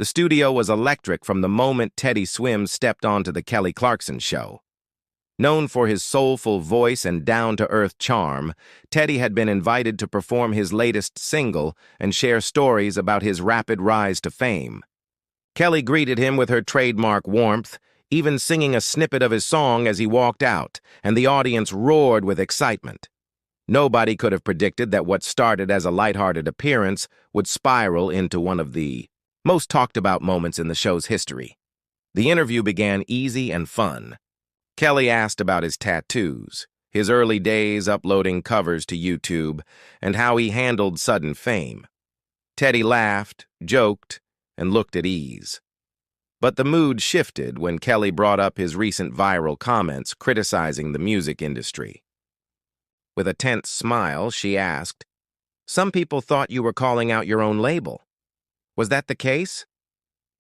The studio was electric from the moment Teddy Swims stepped onto the Kelly Clarkson show. Known for his soulful voice and down-to-earth charm, Teddy had been invited to perform his latest single and share stories about his rapid rise to fame. Kelly greeted him with her trademark warmth, even singing a snippet of his song as he walked out, and the audience roared with excitement. Nobody could have predicted that what started as a lighthearted appearance would spiral into one of the most talked-about moments in the show's history. The interview began easy and fun. Kelly asked about his tattoos, his early days uploading covers to YouTube, and how he handled sudden fame. Teddy laughed, joked, and looked at ease. But the mood shifted when Kelly brought up his recent viral comments criticizing the music industry. With a tense smile, she asked, "Some people thought you were calling out your own label. Was that the case?"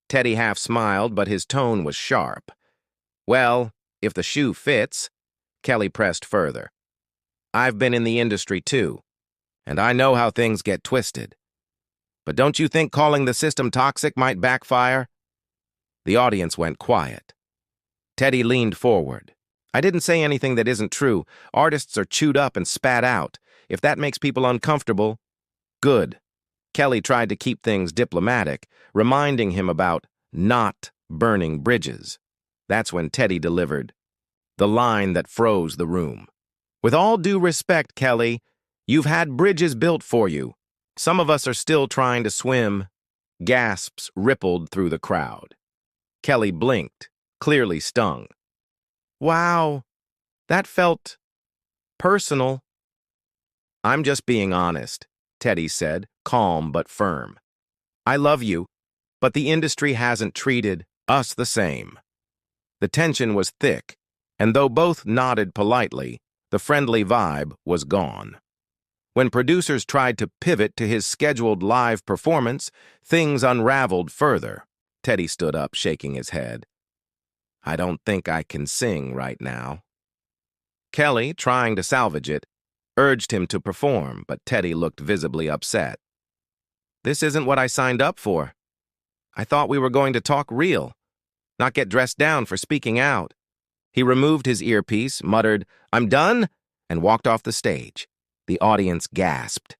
Teddy half smiled, but his tone was sharp. "Well, if the shoe fits," Kelly pressed further. "I've been in the industry too, and I know how things get twisted. But don't you think calling the system toxic might backfire?" The audience went quiet. Teddy leaned forward. "I didn't say anything that isn't true. Artists are chewed up and spat out. If that makes people uncomfortable, good." Kelly tried to keep things diplomatic, reminding him about not burning bridges. That's when Teddy delivered the line that froze the room. "With all due respect, Kelly, you've had bridges built for you. Some of us are still trying to swim." Gasps rippled through the crowd. Kelly blinked, clearly stung. "Wow, that felt personal." "I'm just being honest," Teddy said, calm but firm. "I love you, but the industry hasn't treated us the same." The tension was thick, and though both nodded politely, the friendly vibe was gone. When producers tried to pivot to his scheduled live performance, things unraveled further. Teddy stood up, shaking his head. "I don't think I can sing right now." Kelly, trying to salvage it, urged him to perform, but Teddy looked visibly upset. "This isn't what I signed up for. I thought we were going to talk real, not get dressed down for speaking out." He removed his earpiece, muttered, "I'm done," and walked off the stage. The audience gasped.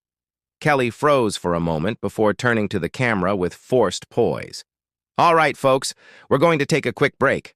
Kelly froze for a moment before turning to the camera with forced poise. "All right, folks, we're going to take a quick break."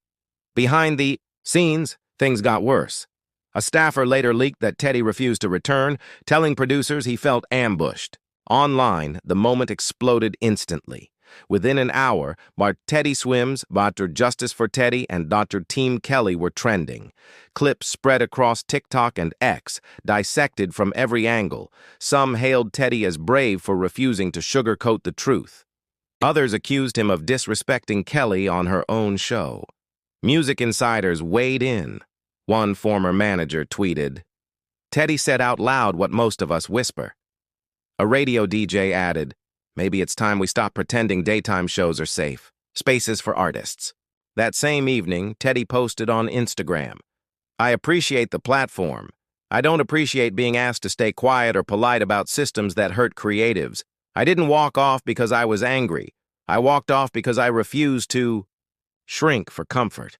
Behind the scenes, things got worse. A staffer later leaked that Teddy refused to return, telling producers he felt ambushed. Online, the moment exploded instantly. Within an hour, Teddy Swims, Dr. Justice for Teddy, and Dr. Team Kelly were trending. Clips spread across TikTok and X, dissected from every angle. Some hailed Teddy as brave for refusing to sugarcoat the truth. Others accused him of disrespecting Kelly on her own show. Music insiders weighed in. One former manager tweeted, "Teddy said out loud what most of us whisper." A radio DJ added, "Maybe it's time we stop pretending daytime shows are safe. Spaces for artists." That same evening, Teddy posted on Instagram, "I appreciate the platform. I don't appreciate being asked to stay quiet or polite about systems that hurt creatives. I didn't walk off because I was angry. I walked off because I refused to shrink for comfort.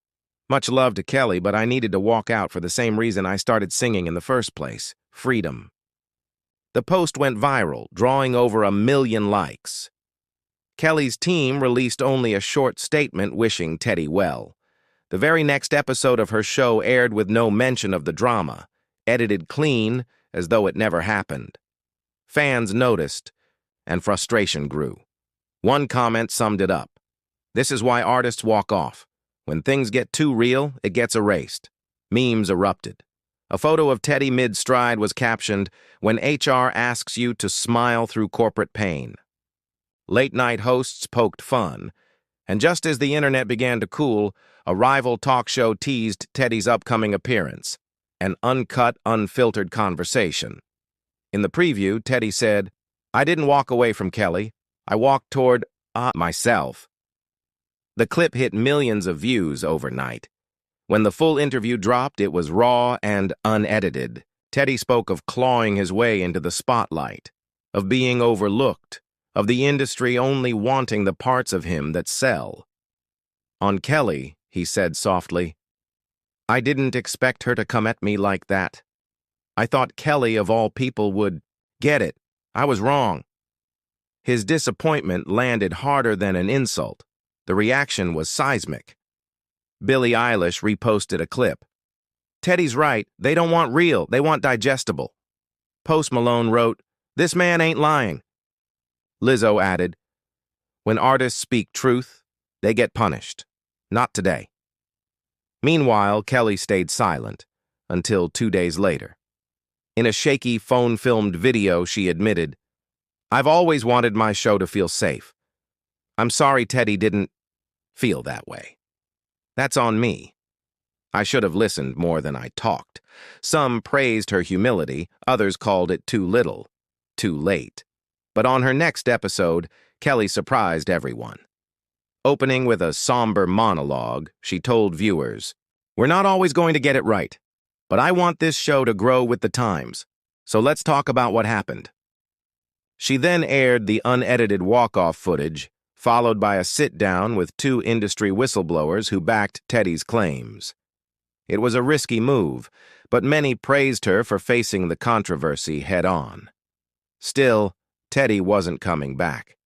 Much love to Kelly, but I needed to walk out for the same reason I started singing in the first place: freedom." The post went viral, drawing over 1 million likes. Kelly's team released only a short statement wishing Teddy well. The very next episode of her show aired with no mention of the drama, edited clean as though it never happened. Fans noticed, and frustration grew. One comment summed it up: "This is why artists walk off. When things get too real, it gets erased." Memes erupted. A photo of Teddy mid-stride was captioned, "When HR asks you to smile through corporate pain." Late-night hosts poked fun, and just as the internet began to cool, a rival talk show teased Teddy's upcoming appearance, an uncut, unfiltered conversation. In the preview, Teddy said, "I didn't walk away from Kelly. I walked toward myself." The clip hit millions of views overnight. When the full interview dropped, it was raw and unedited. Teddy spoke of clawing his way into the spotlight, of being overlooked, of the industry only wanting the parts of him that sell. On Kelly, he said softly, "I didn't expect her to come at me like that. I thought Kelly, of all people, would get it. I was wrong." His disappointment landed harder than an insult. The reaction was seismic. Billie Eilish reposted a clip. "Teddy's right. They don't want real. They want digestible." Post Malone wrote, "This man ain't lying." Lizzo added, "When artists speak truth, they get punished. Not today." Meanwhile, Kelly stayed silent until 2 days later. In a shaky phone-filmed video, she admitted, "I've always wanted my show to feel safe. I'm sorry Teddy didn't feel that way. That's on me. I should have listened more than I talked." Some praised her humility, others called it too little, too late. But on her next episode, Kelly surprised everyone. Opening with a somber monologue, she told viewers, "We're not always going to get it right, but I want this show to grow with the times, so let's talk about what happened." She then aired the unedited walk-off footage, followed by a sit-down with 2 industry whistleblowers who backed Teddy's claims. It was a risky move, but many praised her for facing the controversy head-on. Still, Teddy wasn't coming back.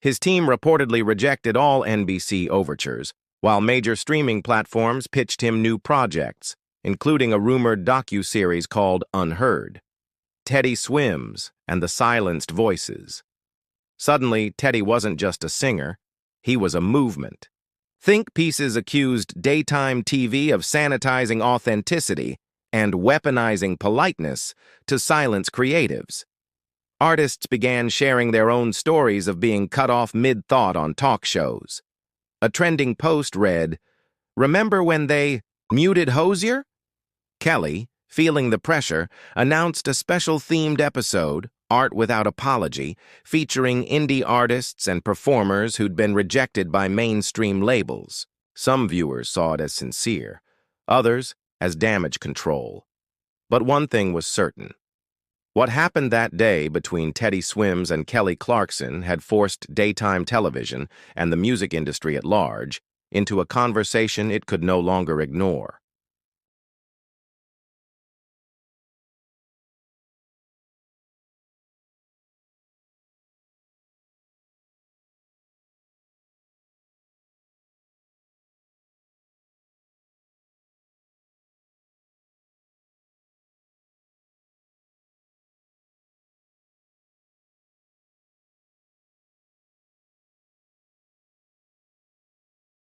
His team reportedly rejected all NBC overtures, while major streaming platforms pitched him new projects, including a rumored docuseries called Unheard, Teddy Swims and the Silenced Voices. Suddenly, Teddy wasn't just a singer, he was a movement. Think pieces accused daytime TV of sanitizing authenticity and weaponizing politeness to silence creatives. Artists began sharing their own stories of being cut off mid-thought on talk shows. A trending post read, "Remember when they muted Hosier?" Kelly, feeling the pressure, announced a special themed episode, Art Without Apology, featuring indie artists and performers who'd been rejected by mainstream labels. Some viewers saw it as sincere, others as damage control. But one thing was certain. What happened that day between Teddy Swims and Kelly Clarkson had forced daytime television and the music industry at large into a conversation it could no longer ignore.